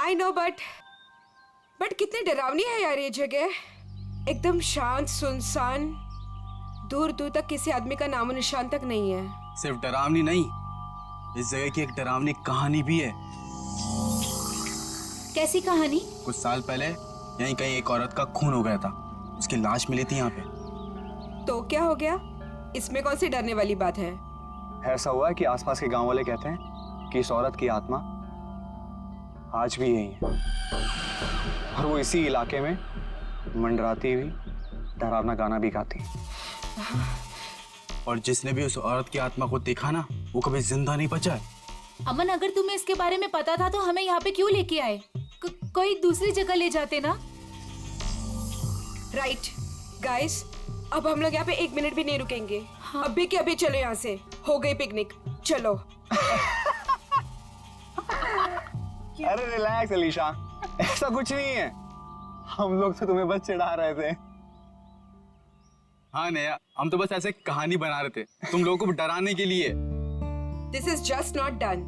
I know but कितनी डरावनी है यार ये जगह। एकदम शांत सुनसान, दूर दूर तक किसी आदमी का नामो निशान तक नहीं है। सिर्फ डरावनी नहीं, इस जगह की एक डरावनी कहानी भी है। कैसी कहानी? कुछ साल पहले यहीं कहीं एक औरत का खून हो गया था, उसकी लाश मिली थी यहाँ पे। तो क्या हो गया? इसमें कौन सी डरने वाली बात है? ऐसा हुआ है कि आसपास के गांव वाले कहते हैं कि इस औरत की आत्मा आज भी यही है और वो इसी इलाके में मंडराती हुई डरावना गाना भी गाती है। और जिसने भी उस औरत की आत्मा को देखा ना, वो कभी जिंदा नहीं बचा है। अमन, अगर तुम्हें इसके बारे में पता था तो हमें यहाँ पे क्यों लेके आए? कोई दूसरी जगह ले जाते ना। राइट गाइस, अब हम लोग यहाँ पे 1 मिनट भी नहीं रुकेंगे। हाँ। अभी के अभी चलो यहाँ से, हो गई पिकनिक, चलो। अरे रिलैक्स अलीशा, ऐसा कुछ नहीं है। हम लोग तो तुम्हें बस चिढ़ा रहे थे। हाँ नेहा, हम तो बस ऐसे कहानी बना रहे थे तुम लोगों को डराने के लिए। This is just not done.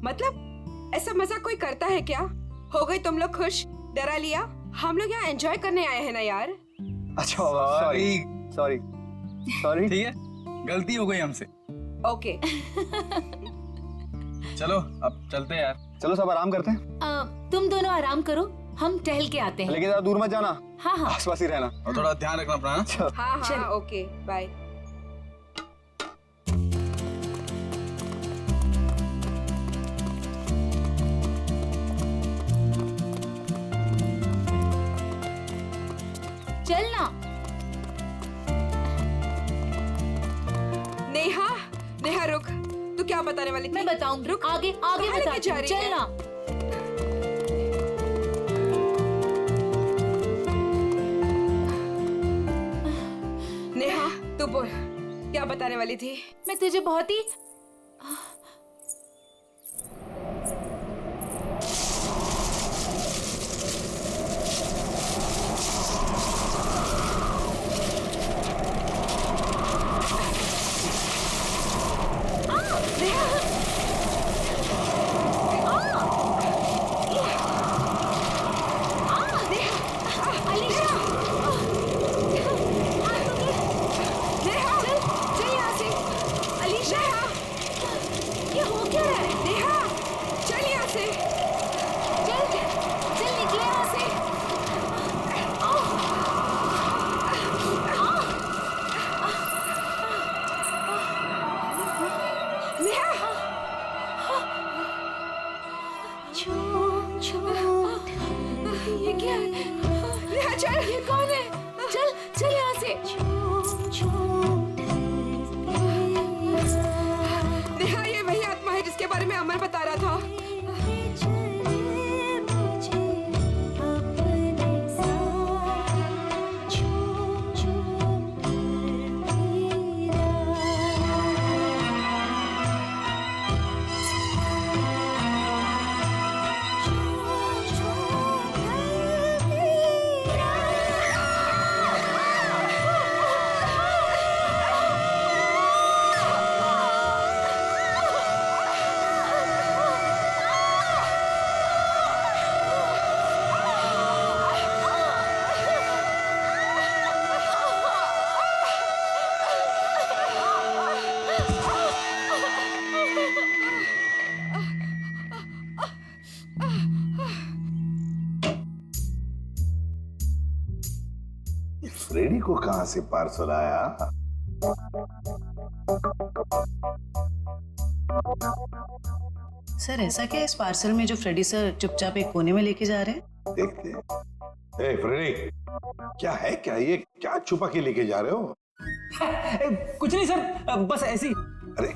मतलब ऐसा मजाक कोई करता है क्या? हो गई तुम लोग खुश, डरा लिया। हम लोग यहाँ एंजॉय करने आए हैं ना यार। अच्छा सॉरी सॉरी सॉरी। ठीक है, गलती हो गई हमसे। ओके चलो अब चलते हैं यार। चलो सब आराम करते हैं। तुम दोनों आराम करो, हम टहल के आते हैं। लेकिन ज्यादा दूर मत जाना। हाँ हाँ। आसपास ही रहना। और थोड़ा ध्यान रखना अपना। हाँ चलो। हाँ ओके बाय। चलना। नेहा, नेहा रुक, तू क्या बताने वाली थी? मैं बताऊंगी, रुक, आगे आगे कहाँ लेके बताती जा हूँ, रही है? चलना। नेहा तू बोल, क्या बताने वाली थी? मैं तुझे बहुत ही ये क्या है? नेहा चल। ये कौन है? चल चल यहाँ से। नेहा ये वही आत्मा है जिसके बारे में अमर बता रहा था। फ्रेडी को कहां से पार्सल आया? सर ऐसा क्या है इस पार्सल में जो फ्रेडी सर चुपचाप एक कोने में लेके जा रहे हैं? देखते हैं। ए फ्रेडी, क्या है क्या ये? क्या छुपा के लेके जा रहे हो? कुछ नहीं सर, बस ऐसी। अरे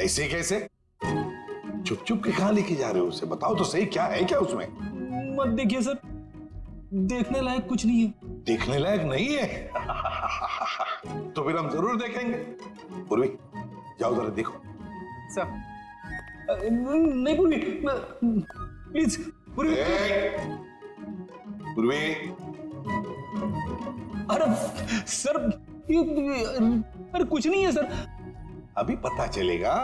ऐसे कैसे? चुप चुप के कहां लेके जा रहे हो उसे? बताओ तो सही, क्या है क्या उसमें? मत देखिए सर, देखने लायक कुछ नहीं है। देखने लायक नहीं है? तो फिर हम जरूर देखेंगे। पूर्वी जाओ जरा देखो। सर नहीं पूर्वी, प्लीज पूर्वी। पूर्वी, अरे सर अरे कुछ नहीं है सर। अभी पता चलेगा।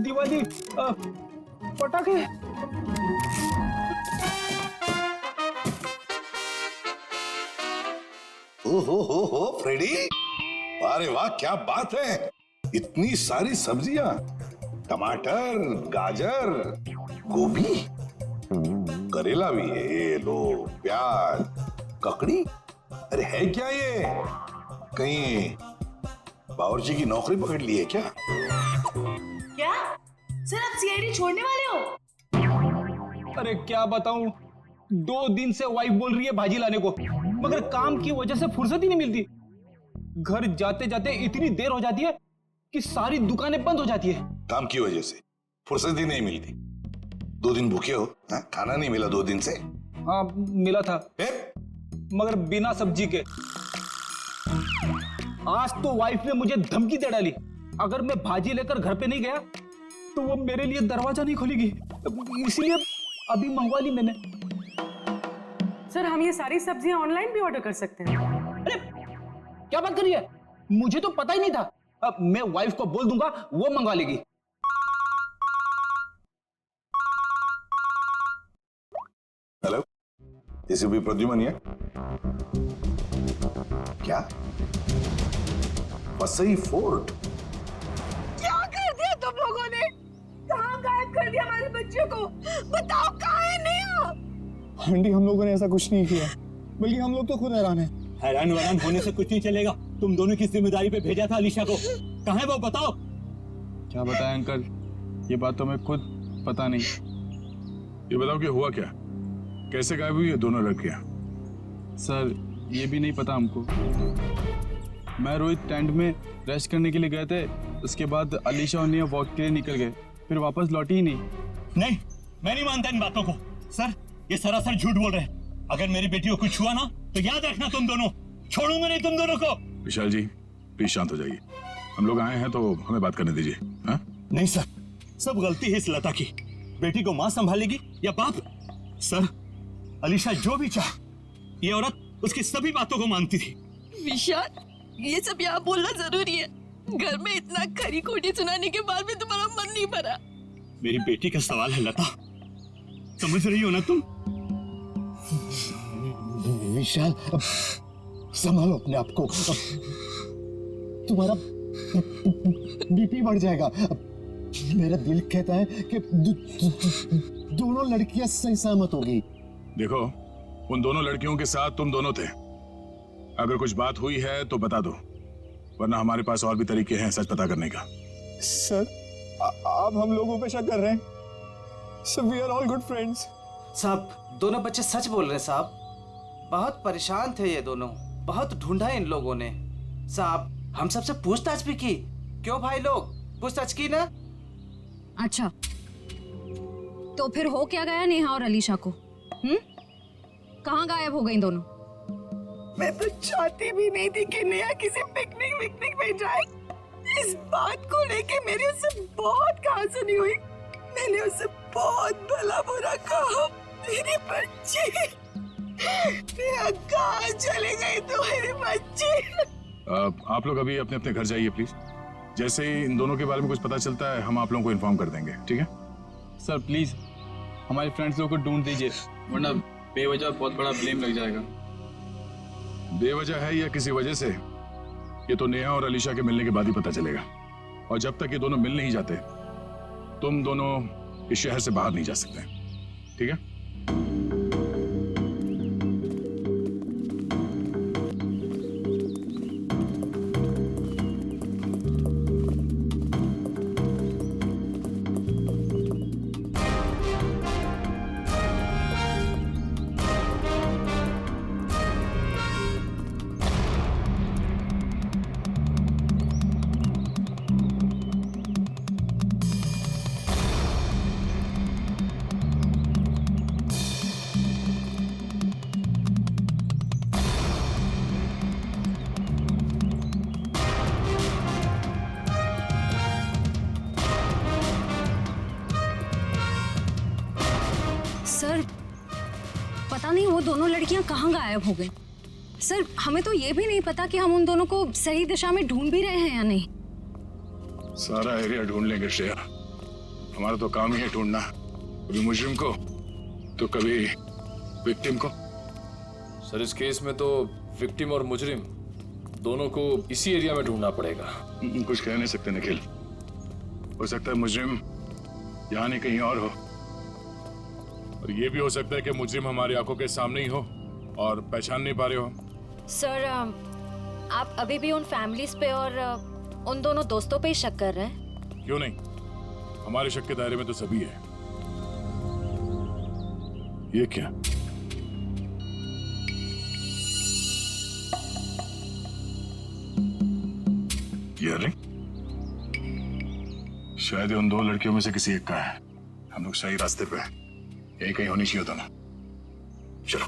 दिवाली पटाखे। हो फ्रेडी, अरे वाह क्या बात है, इतनी सारी सब्जियां, टमाटर, गाजर, गोभी, करेला भी है, ये लो, प्याज, ककड़ी। अरे है क्या ये, कहीं बावर्ची की नौकरी पकड़ ली है क्या? क्या सर आप सीआईडी छोड़ने वाले हो? अरे क्या बताऊं, 2 दिन से वाइफ बोल रही है भाजी लाने को, मगर काम की वजह से फुर्सत ही नहीं मिलती। घर जाते जाते इतनी देर हो जाती है कि सारी दुकानें बंद हो जाती है। काम की वजह से फुर्सत ही नहीं मिलती। 2 दिन भूखे हो, हाँ? खाना नहीं मिला 2 दिन से? हाँ मिला था, फिर? मगर बिना सब्जी के। आज तो वाइफ ने मुझे धमकी दे डाली, अगर मैं भाजी लेकर घर पे नहीं गया तो वो मेरे लिए दरवाजा नहीं खोलेगी, इसलिए अभी मंगवा ली मैंने। सर हम ये सारी सब्जियां ऑनलाइन भी ऑर्डर कर सकते हैं? अरे क्या बात कर रही है, मुझे तो पता ही नहीं था। अब मैं वाइफ को बोल दूंगा, वो मंगवा लेगी। हेलो, एसीपी प्रद्युमन है क्या? वसई फोर्ट? क्या कर दिया तुम लोगों ने? कहाँ गायब कर दिया हमारे बच्चों को? बताओ कहाँ है नेहा? आंटी हम लोगों ने ऐसा कुछ नहीं किया, बल्कि हम लोग तो खुद हैरान हैं। हैरान वैरान होने से कुछ नहीं चलेगा। तुम दोनों की जिम्मेदारी पे भेजा था अलीशा को, कहाँ है वो बताओ। क्या बताएं अंकल, ये बात तो मैं खुद पता नहीं। ये बताओ कि हुआ क्या, कैसे गायब हुई है दोनों लड़कियां? सर ये भी नहीं पता हमको। मैं रोहित टेंट में रेस्ट करने के लिए गए थे, उसके बाद अलीशा और नेहा वॉक के लिए निकल गए, फिर वापस लौटी ही नहीं। नहीं, मैं नहीं मानता इन बातों को। सर ये सरासर झूठ बोल रहे हैं। अगर मेरी बेटी को कुछ हुआ ना तो याद रखना तुम दोनों, छोड़ूंगा नहीं तुम दोनों को। विशाल जी प्लीज शांत हो जाइए, हम लोग आए हैं तो हमें बात करने दीजिए। हाँ? नहीं सर, सब गलती है इस लता की। बेटी को माँ संभालेगी या बाप? सर अलीशा जो भी चाहे, ये औरत उसकी सभी बातों को मानती थी। विशाल ये सब यहाँ बोलना जरूरी है? घर में इतना खरी खोटी सुनाने के बाद भी तुम्हारा मन नहीं भरा? मेरी बेटी का सवाल है लता, समझ रही हो ना तुम? विशाल संभालो अपने आप को, तुम्हारा बीपी बढ़ जाएगा। मेरा दिल कहता है कि दोनों लड़कियां सही सहमत होगी। देखो उन दोनों लड़कियों के साथ तुम दोनों थे, अगर कुछ बात हुई है तो बता दो, वरना हमारे पास और भी तरीके हैं सच पता करने का। सर आप हम लोगों पे शक कर रहे हैं? Sir we are all good friends. साहब दोनों बच्चे सच बोल रहे हैं साहब, बहुत परेशान थे ये दोनों, बहुत ढूंढा इन लोगों ने। साहब हम सबसे पूछताछ भी की, क्यों भाई लोग पूछताछ की ना? अच्छा तो फिर हो क्या गया नेहा और अलीशा को? कहाँ गायब हो गई दोनों? मैं तो चाहती भी नहीं थी कि नेहा किसी पिकनिक में जाए। इस बात को लेके मेरी उससे बहुत कहासुनी हुई। मैंने उससे बहुत भला बुरा कहा। मेरी बच्ची नेहा कहाँ चले गई तुम्हारी बच्ची? आप लोग अभी अपने अपने घर जाइए प्लीज। जैसे ही इन दोनों के बारे में कुछ पता चलता है हम आप लोगों को इन्फॉर्म कर देंगे, ठीक है? सर प्लीज हमारे फ्रेंड्स लोगों को ढूंढ दीजिए, वरना बेवजह बहुत बड़ा ब्लेम लग जाएगा। बेवजह है या किसी वजह से, ये तो नेहा और अलीशा के मिलने के बाद ही पता चलेगा। और जब तक ये दोनों मिल नहीं जाते तुम दोनों इस शहर से बाहर नहीं जा सकते, ठीक है? सर पता नहीं वो दोनों लड़कियां कहाँ गायब हो गई। सर हमें तो ये भी नहीं पता कि हम उन दोनों को सही दिशा में ढूंढ भी रहे हैं या नहीं। सारा एरिया ढूंढ लेंगे श्रेया, हमारा तो काम ही है ढूंढना, कभी मुजरिम को तो कभी विक्टिम को। सर इस केस में तो विक्टिम और मुजरिम दोनों को इसी एरिया में ढूंढना पड़ेगा। कुछ कह नहीं सकते निखिल, हो सकता है मुजरिम यहाँ नहीं कहीं और हो, और ये भी हो सकता है कि मुजरिम हमारी आंखों के सामने ही हो और पहचान नहीं पा रहे हो। सर आप अभी भी उन फैमिलीज पे और उन दोनों दोस्तों पे ही शक कर रहे हैं? क्यों नहीं, हमारे शक के दायरे में तो सभी है। ये क्या? ये रिंग शायद ये उन दो लड़कियों में से किसी एक का है। हम लोग सही रास्ते पे हैं, यही कहीं होनी चाहिए दोनों। चलो।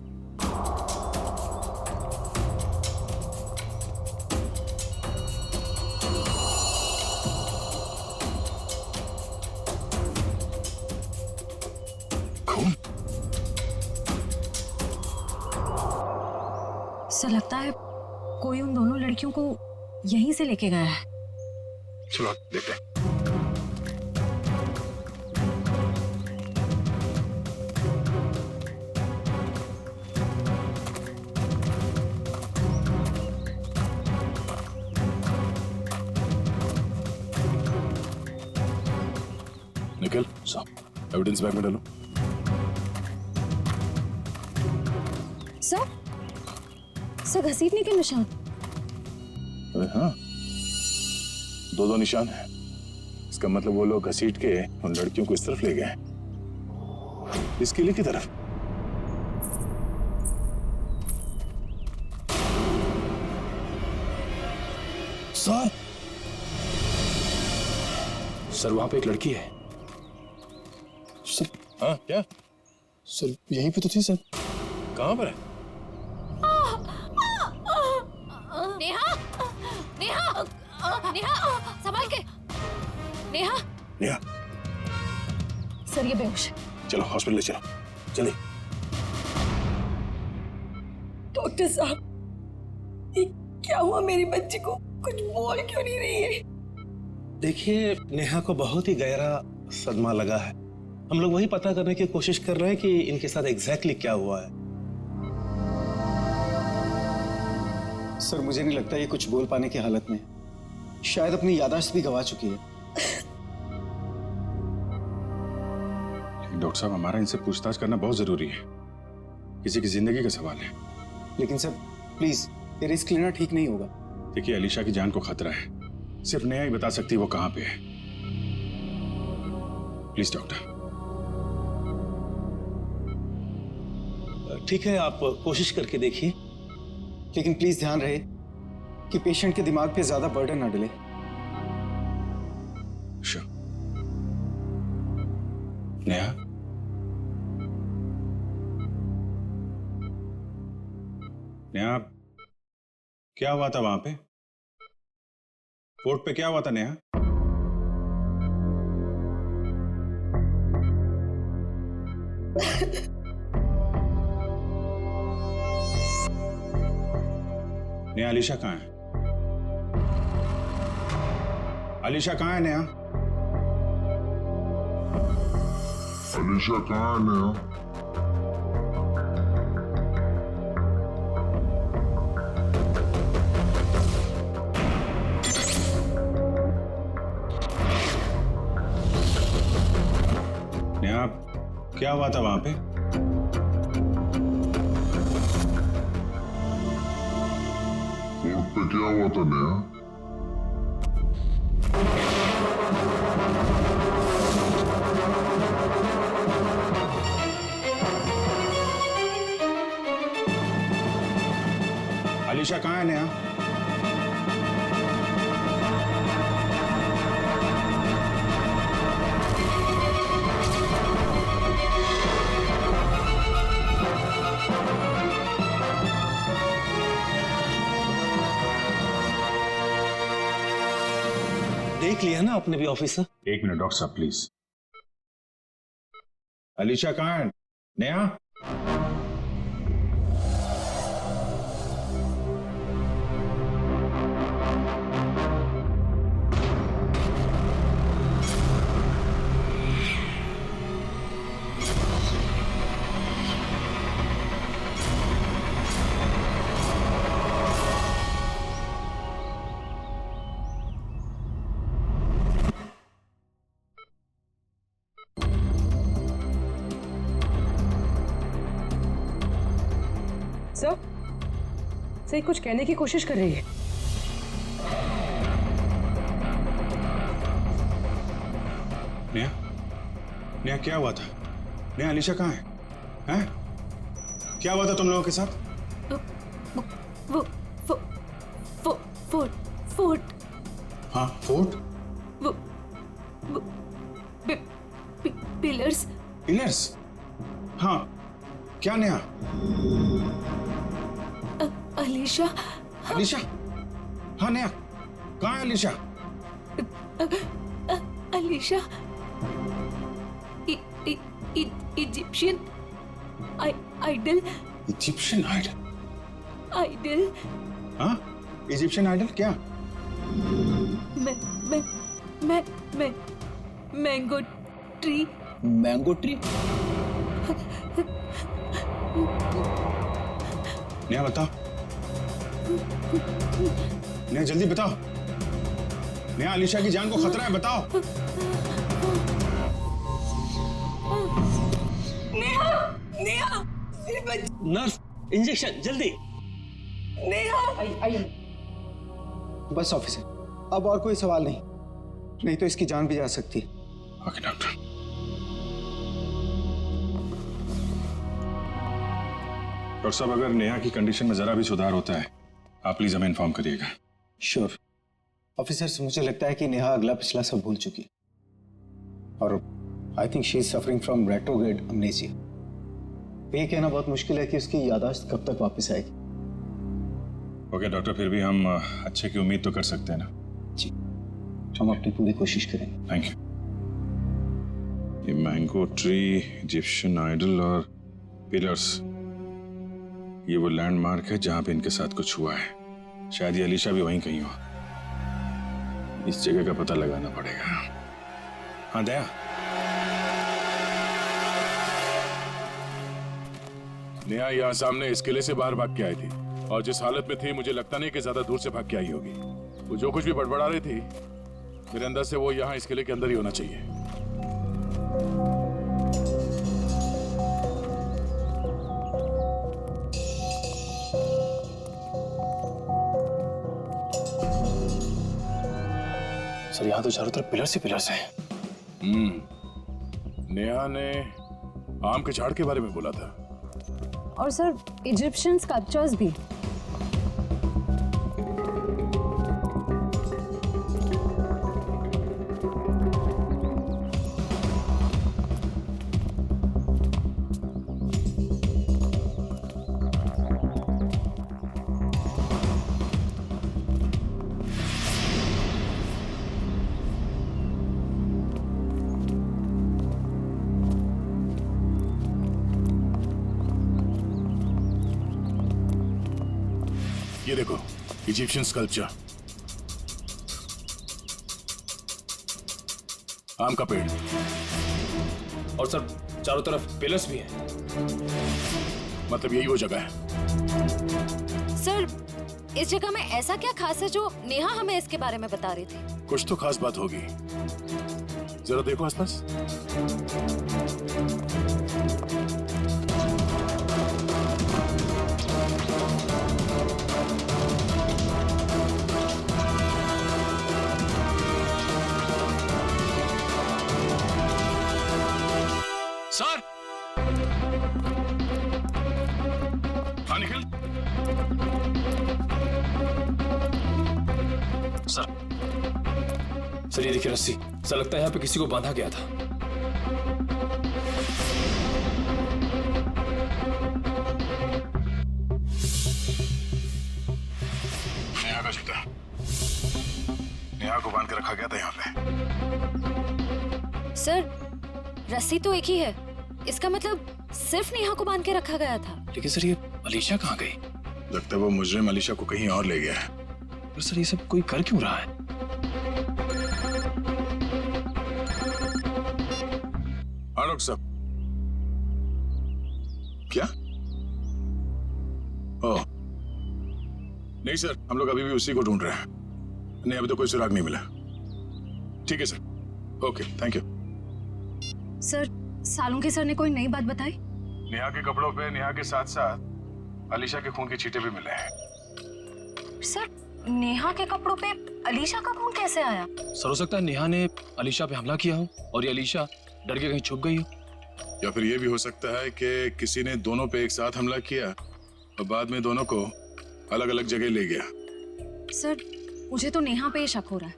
सर लगता है कोई उन दोनों लड़कियों को यहीं से लेके गया है। चलो देखते हैं। निकल साहब, एविडेंस बैग में डालो। सर घसीटने के निशान। अरे हाँ, दो निशान है। इसका मतलब वो लोग घसीट के उन लड़कियों को इस तरफ ले गए, इस किले की तरफ। सर वहां पे एक लड़की है। सर हाँ क्या? सर यहीं पे तो थी सर। कहां पर है? नेहा, नेहा, नेहा, संभाल के। नेहा, नेहा, सर ये बेहोश। चलो हॉस्पिटल ले चलो, जल्दी। डॉक्टर साहब, ये क्या हुआ मेरी बच्ची को? कुछ बोल क्यों नहीं रही है? देखिए नेहा को बहुत ही गहरा सदमा लगा है। हम लोग वही पता करने की कोशिश कर रहे हैं कि इनके साथ एग्जैक्टली क्या हुआ है। सर मुझे नहीं लगता ये कुछ बोल पाने की हालत में है। शायद अपनी याददाश्त भी गंवा चुकी है। डॉक्टर साहब, हमारा इनसे पूछताछ करना बहुत जरूरी है, किसी की जिंदगी का सवाल है। लेकिन सर प्लीज ये रिस्क लेना ठीक नहीं होगा। देखिए अलीशा की जान को खतरा है, सिर्फ नेहा ही बता सकती है वो कहां पे है। Please doctor. ठीक है, आप कोशिश करके देखिए, लेकिन प्लीज ध्यान रहे कि पेशेंट के दिमाग पे ज्यादा बर्डन ना डले। नेहा, नेहा, क्या हुआ था वहां पे? कोर्ट पे क्या हुआ था नेहा? नेहा, अलीशा कहाँ है? अलीशा कहाँ है नेहा? अलीशा कहाँ है नेहा? नेहा, क्या हुआ था वहां पे? कोर्ट पे क्या हुआ था नेहा? अलीशा कहाँ है नेहा? देख लिया ना आपने भी ऑफिसर? एक मिनट डॉक्टर साहब प्लीज। अलीशा कहाँ है नेहा? सर, सही कुछ कहने की कोशिश कर रही है। नेहा, नेहा क्या हुआ था? नेहा, अलीशा कहाँ है? हैं? क्या हुआ था तुम लोगों के साथ? फोर्ट। हाँ, फोर्ट? पिलर्स। पिलर्स? हाँ, क्या नेहा? अलीशा। अलीशा? हाँ नेहा, कहाँ है Alisha? Alisha Egyptian idol. Egyptian idol? Idol? हाँ, इजिप्शियन आइडल क्या? Mango tree. Mango tree? Neha बताओ, नेहा जल्दी बताओ, नेहा अलीशा की जान को खतरा है, बताओ। नेहा, नेहा, नर्स, इंजेक्शन जल्दी। नेहा। बस ऑफिसर, अब और कोई सवाल नहीं, नहीं तो इसकी जान भी जा सकती है। Okay doctor. डॉक्टर साहब, अगर नेहा की कंडीशन में जरा भी सुधार होता है, आप प्लीज हमें इन्फॉर्म करिएगा। श्योर ऑफिसर्स, मुझे लगता है कि नेहा अगला पिछला सब भूल चुकी और I think she is suffering from retrograde amnesia. ये कहना बहुत मुश्किल है कि उसकी याददाश्त कब तक वापस आएगी। ओके डॉक्टर, फिर भी हम अच्छे की उम्मीद तो कर सकते हैं ना? जी, हम अपनी पूरी कोशिश करेंगे। Thank you. ये मैंगो ट्री, इजिप्शियन आइडल और पिलर्स, ये वो लैंडमार्क है जहां पे इनके साथ कुछ हुआ है। शायद ये अलीशा भी वहीं कहीं हो। इस जगह का पता लगाना पड़ेगा। हाँ दया, नेहा यहाँ सामने इस किले से बाहर भाग के आई थी और जिस हालत में थी मुझे लगता नहीं कि ज्यादा दूर से भाग के आई होगी। वो जो कुछ भी बड़बड़ा रही थी, मेरे अंदर से वो यहाँ इस किले के अंदर ही होना चाहिए। सर, यहाँ तो चारों तरफ पिलर्स ही पिलर्स हैं। नेहा ने आम के झाड़ के बारे में बोला था। और सर, इजिप्शियन स्कल्पचर्स भी। ये देखो, इजिप्शियन स्कल्पचर, आम का पेड़, और सर चारों तरफ पिलर्स भी हैं। मतलब यही वो जगह है। सर, इस जगह में ऐसा क्या खास है जो नेहा हमें इसके बारे में बता रही थी? कुछ तो खास बात होगी, जरा देखो आसपास। सर, हाँ निखिल। सर ये देखिए रस्सी, ऐसा लगता है यहाँ पे किसी को बांधा गया था। नेहा का जूता, नेहा को बांध के रखा गया था यहाँ पे। सर, रस्सी तो एक ही है, इसका मतलब सिर्फ नेहा को बांध के रखा गया था। लेकिन सर ये अलीशा कहाँ गई? लगता है वो मुजरिम अलीशा को कहीं और ले गया है। पर सर ये सब कोई कर क्यों रहा है? हाँ डॉक्टर साहब। क्या? ओह नहीं सर, हम लोग अभी भी उसी को ढूंढ रहे हैं। नहीं, अभी तो कोई सुराग नहीं मिला। ठीक है sir, okay thank you. Sir, Salunke sir ने कोई नई बात बताई? नेहा के कपड़ों पे नेहा के साथ साथ अलीशा के खून के छींटे भी मिले हैं। सर, नेहा के कपड़ों पे अलीशा का खून कैसे आया? सर हो सकता है नेहा ने अलीशा पे हमला किया हो और ये अलीशा डर के कहीं छुप गई हो। या फिर ये भी हो सकता है कि किसी ने दोनों पे एक साथ हमला किया और बाद में दोनों को अलग अलग जगह ले गया। सर, मुझे तो नेहा पे ही शक हो रहा है।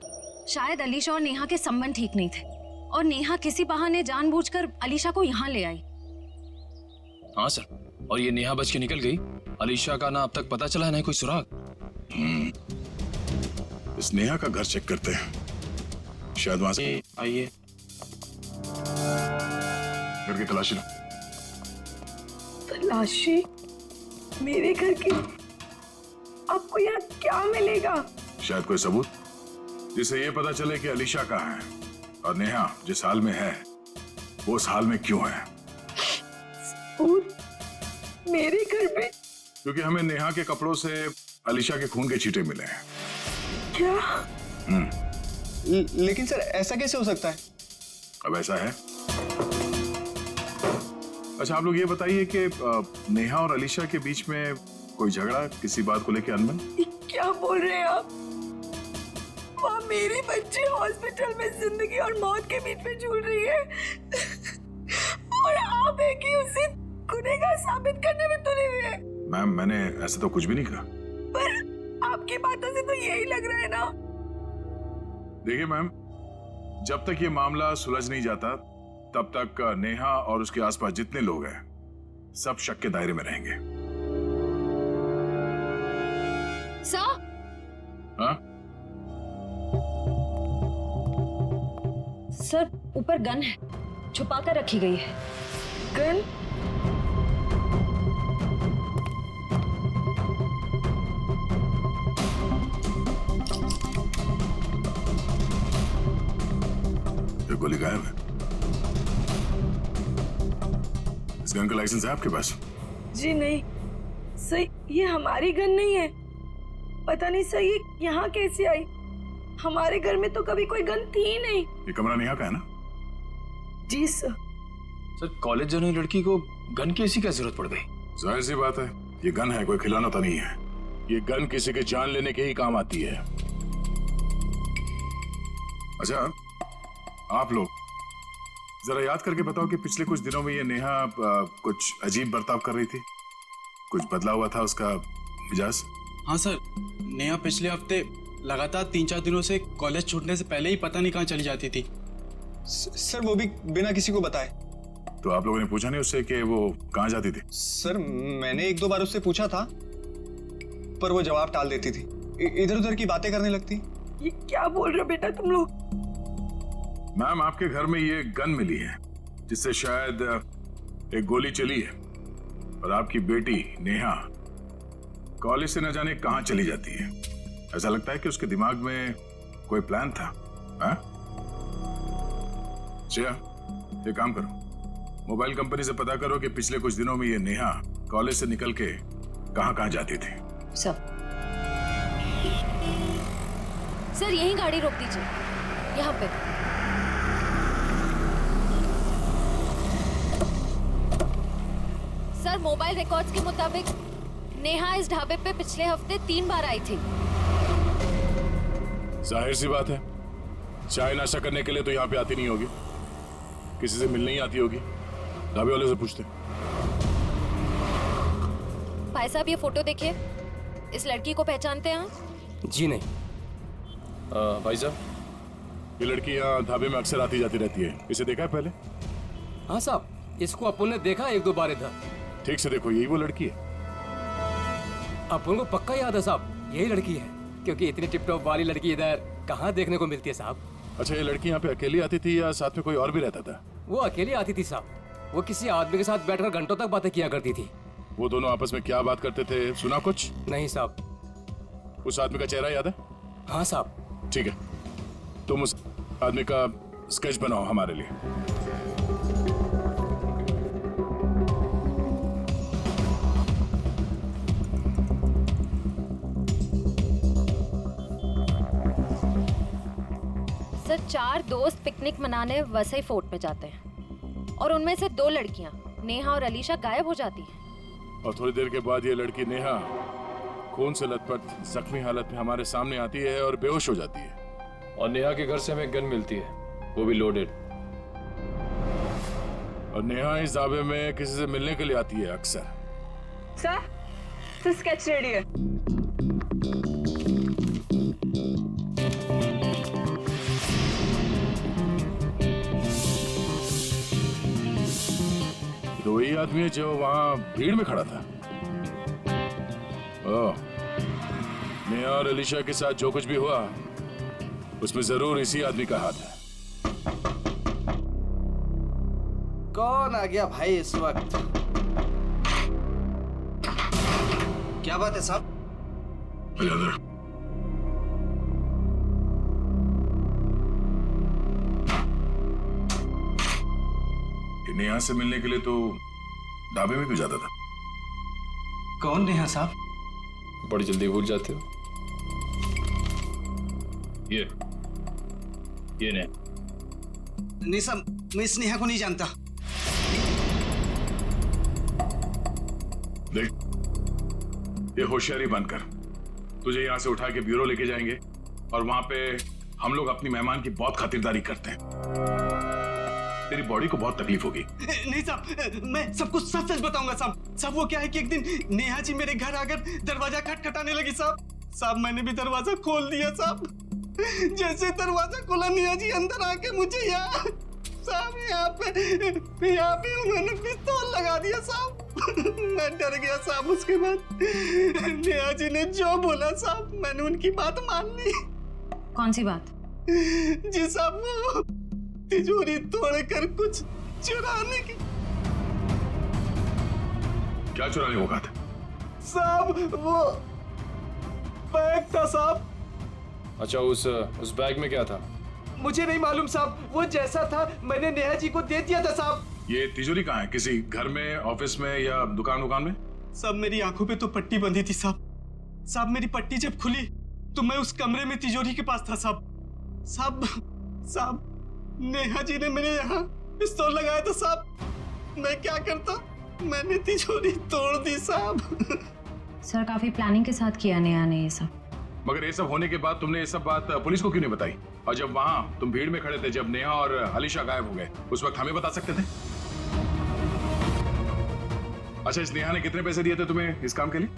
शायद अलीशा और नेहा के संबंध ठीक नहीं थे और नेहा किसी बहाने जानबूझकर अलीशा को यहाँ ले आई। हाँ सर, और ये नेहा बच के निकल गई। अलीशा का ना अब तक पता चला ना कोई सुराग। इस नेहा का घर चेक करते हैं, शायद वहां से। आइए, घर की तलाशी लो। तलाशी? मेरे घर की? आपको यहाँ क्या मिलेगा? शायद कोई सबूत जिससे ये पता चले कि अलीशा कहाँ है और नेहा जिस हाल में है वो उस हाल में क्यों है। सबूत? मेरे घर पे? क्योंकि हमें नेहा के कपड़ों से अलीशा के खून के छींटे मिले हैं। क्या? लेकिन सर ऐसा कैसे हो सकता है? अब ऐसा है। अच्छा, आप लोग ये बताइए कि नेहा और अलीशा के बीच में कोई झगड़ा, किसी बात को लेकर अनबन? क्या बोल रहे हैं आप? वहाँ मेरी बच्ची हॉस्पिटल में जिंदगी और मौत के बीच में झूल रही है और आप एक ही उसे गुनहगार साबित करने में तुले हुए हैं। मैम, मैंने ऐसा तो कुछ भी नहीं कहा। पर आपकी बातों से तो यही लग रहा है ना। देखिए मैम, जब तक ये मामला सुलझ नहीं जाता तब तक नेहा और उसके आसपास जितने लोग हैं सब शक के दायरे में रहेंगे। सर? हाँ? सर, ऊपर गन है, छुपा कर रखी गई है। गन? ये गोली गायब है। इस गन का लाइसेंस है आपके पास? जी नहीं सही, ये हमारी गन नहीं है। पता नहीं सही ये यहाँ कैसे आई। हमारे घर में तो कभी कोई गन थी ही नहीं। ये कमरा नेहा का है ना? जी सर। सर, कॉलेज जाने वाली लड़की को गन की ऐसी क्या जरूरत पड़ गई? जाहिर सी बात है, ये गन है, कोई खिलौना तो नहीं है। ये गन किसी के जान लेने के ही काम आती है। अच्छा, आप लोग जरा याद करके बताओ कि पिछले कुछ दिनों में ये नेहा कुछ अजीब बर्ताव कर रही थी, कुछ बदला हुआ था उसका मिजाज? हाँ सर, नेहा पिछले हफ्ते लगातार 3-4 दिनों से कॉलेज छूटने से पहले ही पता नहीं कहाँ चली जाती थी। सर, वो भी बिना किसी को बताए। तो आप लोगों ने पूछा नहीं उससे कि वो कहाँ जाती थी? सर, मैंने 1-2 बार उससे पूछा था पर वो जवाब टाल देती थी, इधर उधर की बातें करने लगती। ये क्या बोल रहे हो बेटा तुम लोग? मैम, आपके घर में ये गन मिली है जिससे शायद एक गोली चली है और आपकी बेटी नेहा कॉलेज से न जाने कहां चली जाती है। ऐसा लगता है कि उसके दिमाग में कोई प्लान था। श्रेया, ये काम करो, मोबाइल कंपनी से पता करो कि पिछले कुछ दिनों में ये नेहा कॉलेज से निकल के कहां जाती थी। सर, यही गाड़ी रोक दीजिए, यहाँ पे। सर, मोबाइल रिकॉर्ड्स के मुताबिक नेहा इस ढाबे पे पिछले हफ्ते 3 बार आई थी। जाहिर सी बात है, चाय नाश्ता करने के लिए तो यहाँ पे आती नहीं होगी, किसी से मिलने ही आती होगी। ढाबे वाले से पूछते। भाई साहब, ये फोटो देखिए, इस लड़की को पहचानते हैं आप? जी नहीं। भाई साहब, ये लड़की यहाँ ढाबे में अक्सर आती जाती रहती है, इसे देखा है पहले? हाँ साहब, इसको अपन ने देखा 1-2 बार इधर। ठीक से देखो, यही वो लड़की है। अपन को पक्का याद है साहब, यही लड़की है, क्योंकि इतनी टिप-टॉप वाली लड़की इधर कहाँ देखने को मिलती है साहब। अच्छा, ये लड़की यहाँ पे अकेली आती थी या साथ में कोई और भी रहता था? वो अकेली आती थी साहब, वो किसी आदमी के साथ बैठकर घंटों तक बातें किया करती थी। वो दोनों आपस में क्या बात करते थे, सुना कुछ? नहीं साहब। उस आदमी का चेहरा याद है? हाँ साहब। ठीक है, तुम उस आदमी का स्केच बनाओ हमारे लिए। सर, 4 दोस्त पिकनिक मनाने वसई फोर्ट में जाते हैं और उनमें से 2 लड़कियां नेहा और अलीशा गायब हो जाती हैं। और थोड़ी देर के बाद ये लड़की नेहा खून से लथपथ जख्मी हालत में हमारे सामने आती है और बेहोश हो जाती है। और नेहा के घर से हमें गन मिलती है, वो भी लोडेड। और नेहा इस दावे में किसी से मिलने के लिए आती है अक्सर। सर स्केच रेडी है। तो वही आदमी है जो वहां भीड़ में खड़ा था। ओह, नेहा और अलीशा के साथ जो कुछ भी हुआ उसमें जरूर इसी आदमी का हाथ है। कौन आ गया भाई इस वक्त? क्या बात है साहब? नेहा से मिलने के लिए तो ढाबे में क्यों जाता था? कौन नेहा साहब? बड़ी जल्दी भूल जाते हो। ये नहीं साहब, मैं इस नेहा को नहीं जानता। देख, ये होशियारी बनकर तुझे यहाँ से उठा के ब्यूरो लेके जाएंगे और वहां पे हम लोग अपनी मेहमान की बहुत खातिरदारी करते हैं। तेरी बॉडी को बहुत तकलीफ होगी। नहीं साहब, मैं सब कुछ सच सच बताऊंगा साहब। साहब वो क्या है कि एक दिन नेहा जी मेरे घर आकर दरवाजा खटखटाने लगी साहब मैंने भी दरवाजा खोल दिया साहब। जैसे दरवाजा खोला नेहा जी अंदर आके मुझे यहाँ पे उन्होंने पिस्तौल लगा दिया साहब। मैं डर गया साहब। उसके बाद नेहा जी ने जो बोला साहब मैंने उनकी बात मान ली। कौन सी बात? जी साहब, वो तिजोरी तोड़कर कुछ चुराने की। क्या चुराने को कहा था? साहब वो बैग था साहब। अच्छा, उस बैग में क्या था? मुझे नहीं मालूम साहब, वो जैसा था मैंने नेहा जी को दे दिया था साहब। ये तिजोरी कहाँ है? किसी घर में, ऑफिस में या दुकान में? साहब मेरी आंखों पे तो पट्टी बंधी थी साहब मेरी पट्टी जब खुली तो मैं उस कमरे में तिजोरी के पास था साहब नेहा जी ने मेरे यहाँ पिस्तौल लगाया था साहब। मैं क्या करता, मैंने तिजोरी तोड़ दी साहब। सर काफी प्लानिंग के साथ किया नेहा ने ये सब। मगर ये सब होने के बाद तुमने ये सब बात पुलिस को क्यों नहीं बताई? और जब वहां तुम भीड़ में खड़े थे, जब नेहा और अलीशा गायब हो गए, उस वक्त हमें बता सकते थे। अच्छा, इस नेहा ने कितने पैसे दिए थे तुम्हें इस काम के लिए?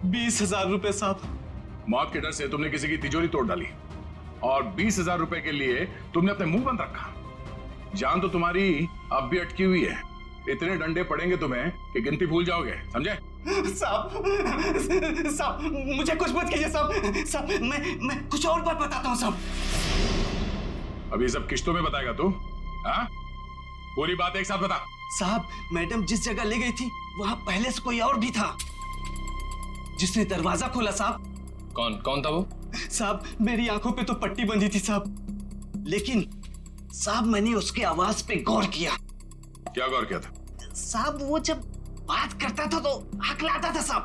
20,000 रुपए साहब। मौत के डर से तुमने किसी की तिजोरी तोड़ डाली और 20,000 रुपए के लिए तुमने अपने मुंह बंद रखा। जान तो तुम्हारी अब भी अटकी हुई है। इतने डंडे पड़ेंगे तुम्हें कि गिनती भूल जाओगे, समझे? साहब मुझे कुछ मत कीजिए साहब मैं कुछ और बात बताता हूँ साहब। अभी सब किश्तों में बताएगा तू? हाँ, पूरी बात एक साथ बता। साहब मैडम जिस जगह ले गई थी वहां पहले से कोई और भी था जिसने दरवाजा खोला साहब। कौन था वो? साहब मेरी आंखों पे तो पट्टी बंधी थी साहब, लेकिन साहब मैंने उसके आवाज पे गौर किया। क्या गौर किया था? साहब वो जब बात करता था तो हकलाता था साहब।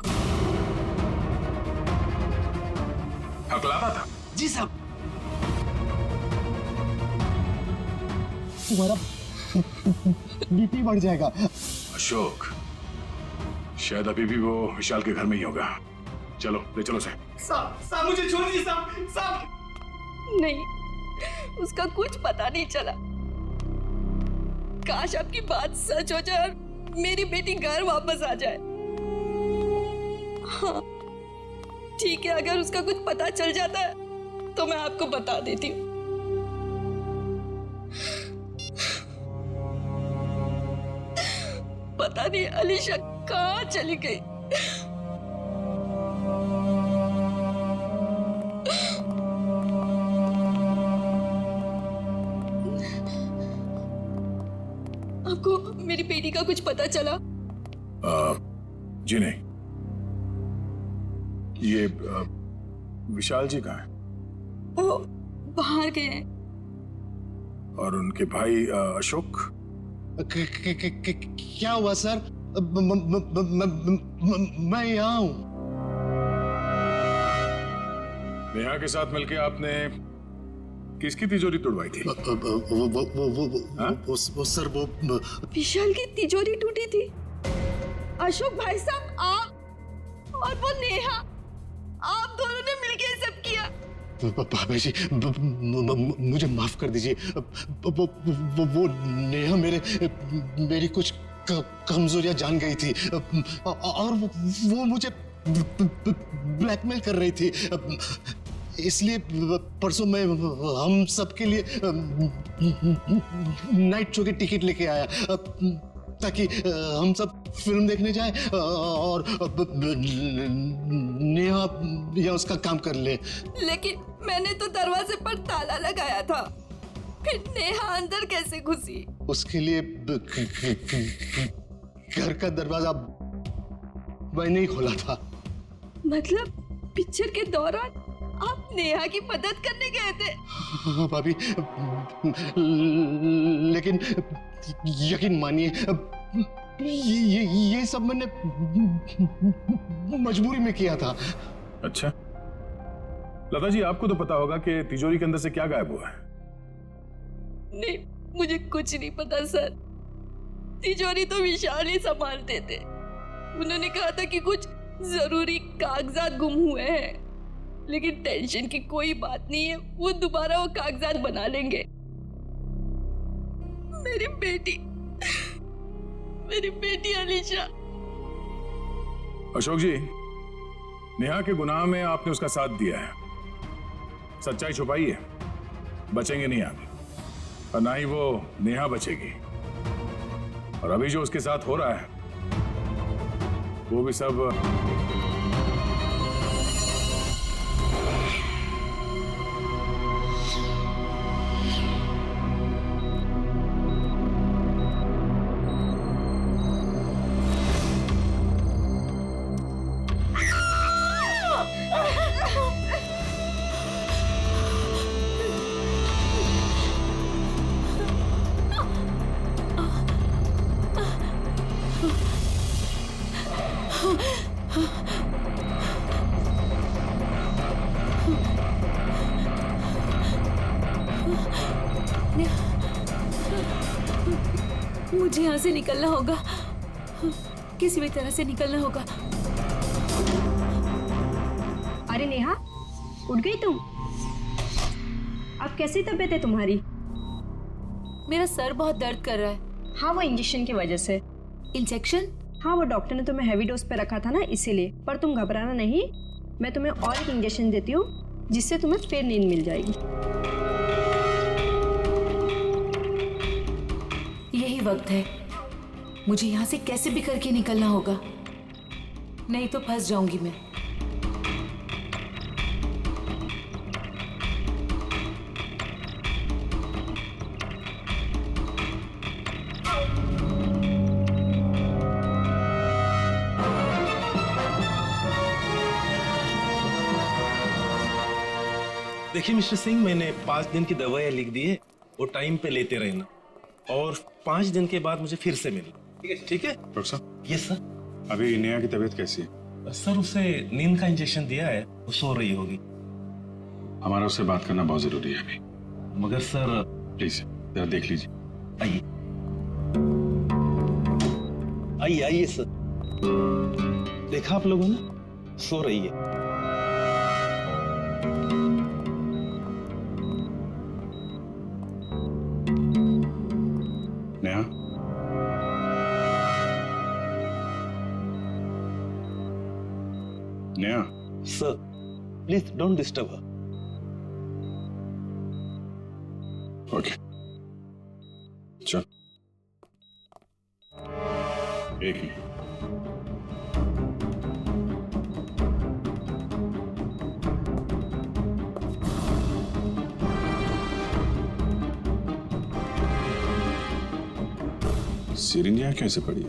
हकलाता था? जी साहब। तुम्हारा बीपी बढ़ जाएगा। अशोक, शायद अभी भी वो विशाल के घर में ही होगा। चलो ले चलो साहब मुझे छोड़ दीजिए साहब। नहीं, उसका कुछ पता नहीं चला। काश आपकी बात सच हो जाए और मेरी बेटी घर वापस आ जाए। हाँ ठीक है, अगर उसका कुछ पता चल जाता है तो मैं आपको बता देती हूँ। पता नहीं अलीशा कहाँ चली गई। आपको मेरी बेटी का कुछ पता चला? जी नहीं। ये विशाल जी कहाँ हैं? वो बाहर गए हैं। और उनके भाई अशोक? क्या हुआ सर? मैं यहाँ हूँ। नेहा के साथ मिलके आपने किसकी तिजोरी तोड़वाई थी? वो सर वो विशाल की तिजोरी टूटी थी। अशोक भाई साहब, आप और वो नेहा, आप दोनों ने मिलके ये सब किया। भाभी जी, मुझे माफ कर दीजिए। वो नेहा मेरी कुछ कमजोरियां जान गई थी और वो मुझे ब्लैकमेल कर रही थी, इसलिए परसों मैं हम सबके लिए नाइट शो की टिकट लेके आया ताकि हम सब फिल्म देखने जाएं और नेहा या उसका काम कर ले। लेकिन मैंने तो दरवाजे पर ताला लगाया था, फिर नेहा अंदर कैसे घुसी? उसके लिए घर का दरवाजा मैंने ही खोला था। मतलब पिक्चर के दौरान आप नेहा की मदद करने गए थे? हाँ भाभी, लेकिन यकीन मानिए ये सब मैंने मजबूरी में किया था। अच्छा लता जी, आपको तो पता होगा कि तिजोरी के अंदर से क्या गायब हुआ है? नहीं, मुझे कुछ नहीं पता सर। तिजोरी तो विशाल ही संभालते थे। उन्होंने कहा था कि कुछ जरूरी कागजात गुम हुए हैं, लेकिन टेंशन की कोई बात नहीं है, वो दोबारा वो कागजात बना लेंगे। मेरी बेटी अलीशा। अशोक जी, नेहा के गुनाह में आपने उसका साथ दिया है, सच्चाई छुपाई है, बचेंगे नहीं आप, और ना ही वो नेहा बचेगी। और अभी जो उसके साथ हो रहा है वो भी सब मुझे यहाँ से निकलना होगा, किसी भी तरह से निकलना होगा। अरे नेहा, उठ गई तुम? अब कैसी तबीयत है तुम्हारी? मेरा सर बहुत दर्द कर रहा है। हाँ, वो इंजेक्शन की वजह से। इंजेक्शन? हाँ, वो डॉक्टर ने तुम्हें हैवी डोज पे रखा था ना, इसीलिए। पर तुम घबराना नहीं, मैं तुम्हें और एक इंजेक्शन देती हूँ जिससे तुम्हें फिर नींद मिल जाएगी। यही वक्त है, मुझे यहाँ से कैसे भी करके निकलना होगा, नहीं तो फंस जाऊंगी मैं। देखिए मिस्टर सिंह, मैंने 5 दिन की दवाइयाँ लिख दी है, वो टाइम पे लेते रहना, और 5 दिन के बाद मुझे फिर से मिलना। ठीक है डॉक्टर साहब? Yes sir. अभी नेहा की तबीयत कैसी है? सर, उसे नींद का इंजेक्शन दिया है, वो सो रही होगी। हमारा उससे बात करना बहुत जरूरी है अभी। मगर सर प्लीज जरा देख लीजिए। आइए आइए आइए सर। देखा आप लोगों ने, सो रही है। Neha, Neha. Sir please don't disturb her. Okay, चल। एक मिनट। सिरिंज यहाँ कैसे पड़ी है?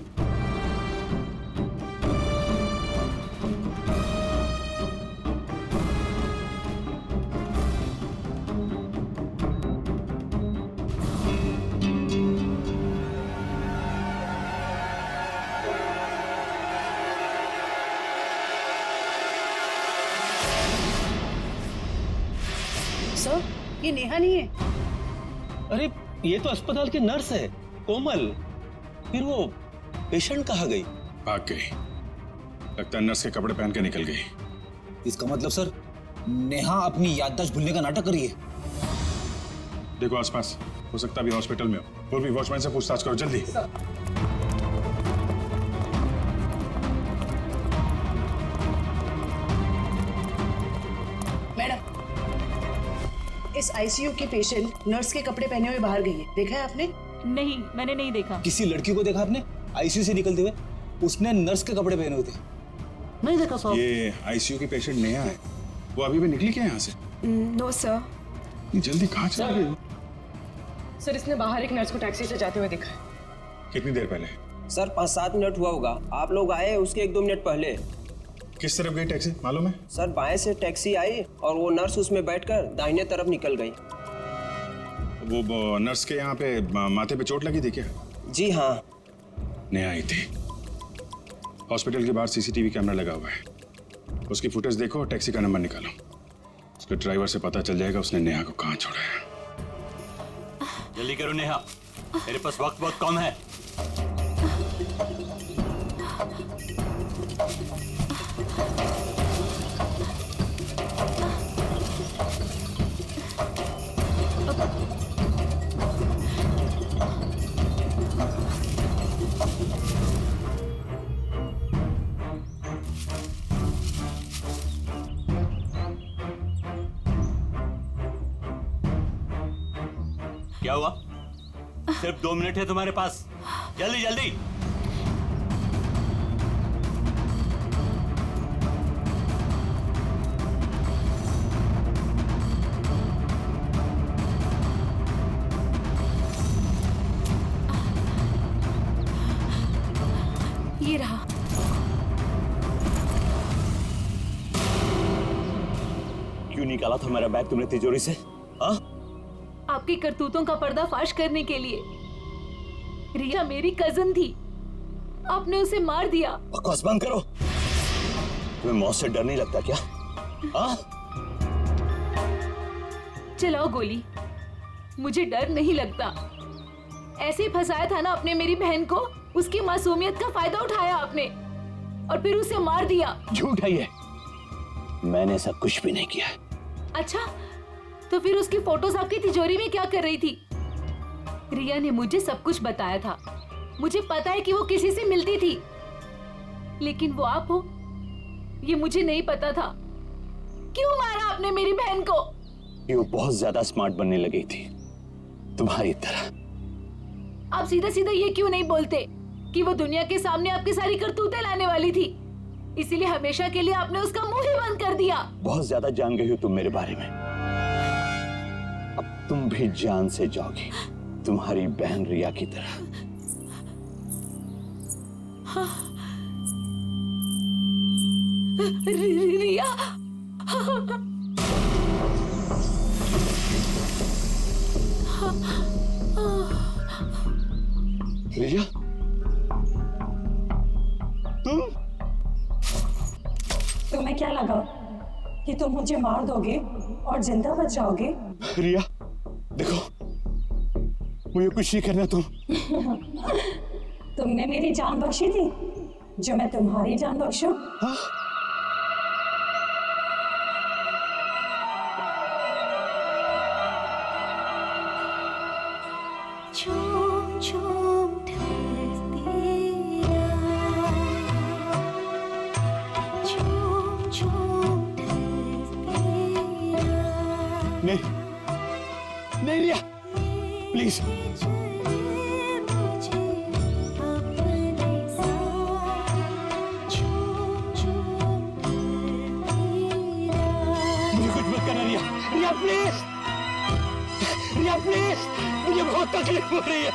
सर, ये नेहा नहीं है। अरे ये तो अस्पताल की नर्स है, कोमल। फिर वो पेशेंट कहाँ गई? भाग गई। लगता है नर्स के कपड़े पहन के निकल गई। इसका मतलब सर नेहा अपनी याददाश्त भूलने का नाटक कर रही है। देखो आसपास, हो सकता है अभी हॉस्पिटल में हो। पूर्वी वॉचमैन से पूछताछ करो जल्दी। मैडम, इस आईसीयू की पेशेंट नर्स के कपड़े पहने हुए बाहर गई है, देखा है आपने? नहीं, मैंने नहीं देखा। किसी लड़की को देखा आपने आईसीयू से निकलते हुए? उसने नर्स के कपड़े पहने हुए थे। नहीं देखा साहब। ये आईसीयू की पेशेंट नेहा है। वो अभी भी निकली क्या यहाँ से? No sir. जल्दी कहाँ चली गई? सर, इसने बाहर एक नर्स को टैक्सी से जाते हुए देखा है। कितनी देर पहले? सर 5-7 मिनट हुआ होगा। आप लोग आए उसके 1-2 मिनट पहले। किस तरफ गई टैक्सी मालूम है? सर बाएं से टैक्सी आई और वो नर्स उसमें बैठकर दाहिने तरफ निकल गई। वो नर्स के यहाँ पे माथे पे चोट लगी थी क्या? जी हाँ। नेहा आई थी। हॉस्पिटल के बाहर सीसीटीवी कैमरा लगा हुआ है। उसकी फुटेज देखो, टैक्सी का नंबर निकालो। उसके ड्राइवर से पता चल जाएगा उसने नेहा को कहाँ छोड़ा है। जल्दी करो नेहा, मेरे पास वक्त बहुत कम है। क्या हुआ? सिर्फ 2 मिनट है तुम्हारे पास, जल्दी जल्दी। ये रहा। क्यों निकाला था मेरा बैग तुमने तिजोरी से? हाँ? आपकी करतूतों का पर्दाफाश करने के लिए। रिया मेरी कजन थी, आपने उसे मार दिया। बकवास बंद करो। तुम्हें मौत से डर नहीं लगता क्या? हाँ? चलाओ गोली, मुझे डर नहीं लगता। ऐसे ही फंसाया था ना आपने मेरी बहन को, उसकी मासूमियत का फायदा उठाया आपने और फिर उसे मार दिया। झूठ है ये, मैंने सब कुछ भी नहीं किया। अच्छा, तो फिर उसकी फोटोज आपकी तिजोरी में क्या कर रही थी? रिया ने मुझे सब कुछ बताया था। मुझे पता है कि वो किसी से मिलती थी, लेकिन वो आप हो ये मुझे नहीं पता था। क्यों मारा आपने मेरी बहन को? ये वो बहुत ज्यादा स्मार्ट बनने लगी थी तुम्हारी तरह। आप सीधा सीधा ये क्यों नहीं बोलते कि वो दुनिया के सामने आपकी सारी करतूतें लाने वाली थी, इसीलिए हमेशा के लिए आपने उसका मुंह ही बंद कर दिया। बहुत ज्यादा जान गई हो तुम मेरे बारे में। अब तुम भी जान से जाओगी, तुम्हारी बहन रिया की तरह। रिया रिया, तुम्हें क्या लगा कि तुम मुझे मार दोगे और जिंदा बच जाओगे? रिया देखो, मुझे कुछ नहीं करना। तुमने मेरी जान बख्शी थी, जो मैं तुम्हारी जान बख्शूं? झूम झूम नहीं नहीं रिया, प्लीज। मुझे कुछ मत करना रिया, रिया प्लीज, रिया प्लीज, मुझे बहुत तकलीफ हो रही है।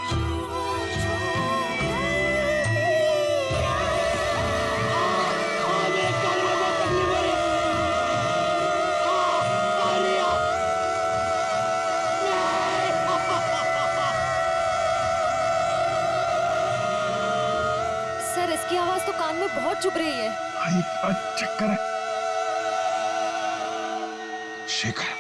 सर, इसकी आवाज तो कान में बहुत चुभ रही है। चक्कर है। शेखर,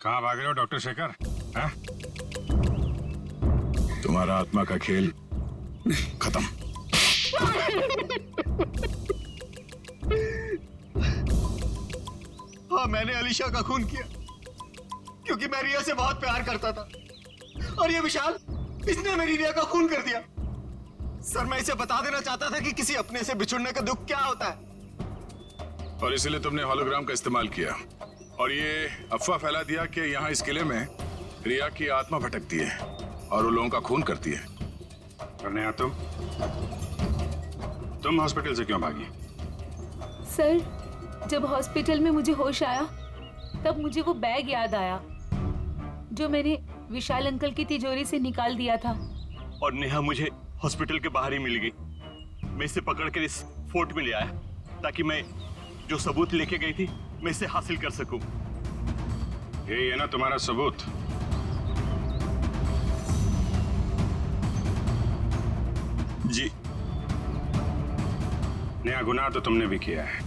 कहाँ भाग रहे हो डॉक्टर शेखर? हाँ? तुम्हारा आत्मा का खेल खत्म। हाँ, मैंने अलीशा का खून किया क्योंकि मैं रिया से बहुत प्यार करता था, और ये विशाल, इसने मेरी रिया का खून कर दिया। सर, मैं इसे बता देना चाहता था कि किसी अपने से बिछुड़ने का दुख क्या होता है। और इसीलिए तुमने होलोग्राम का इस्तेमाल किया और ये अफवाह फैला दिया कि यहाँ इस किले में रिया की आत्मा भटकती है और वो लोगों का खून करती है। और नेहा, तुम हॉस्पिटल से क्यों भागी? सर, जब हॉस्पिटल में मुझे होश आया तब मुझे वो बैग याद आया जो मैंने विशाल अंकल की तिजोरी से निकाल दिया था। और नेहा मुझे हॉस्पिटल के बाहर ही मिल गई। मैं इसे पकड़कर इस फोर्ट में ले आया ताकि मैं जो सबूत लेके गई थी मैं इसे हासिल कर सकूं। ये ना तुम्हारा सबूत? जी। नया गुनाह तो तुमने भी किया है,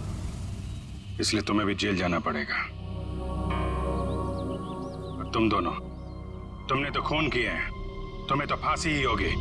इसलिए तुम्हें भी जेल जाना पड़ेगा। और तुम दोनों, तुमने तो खून किए हैं, तुम्हें तो फांसी ही होगी।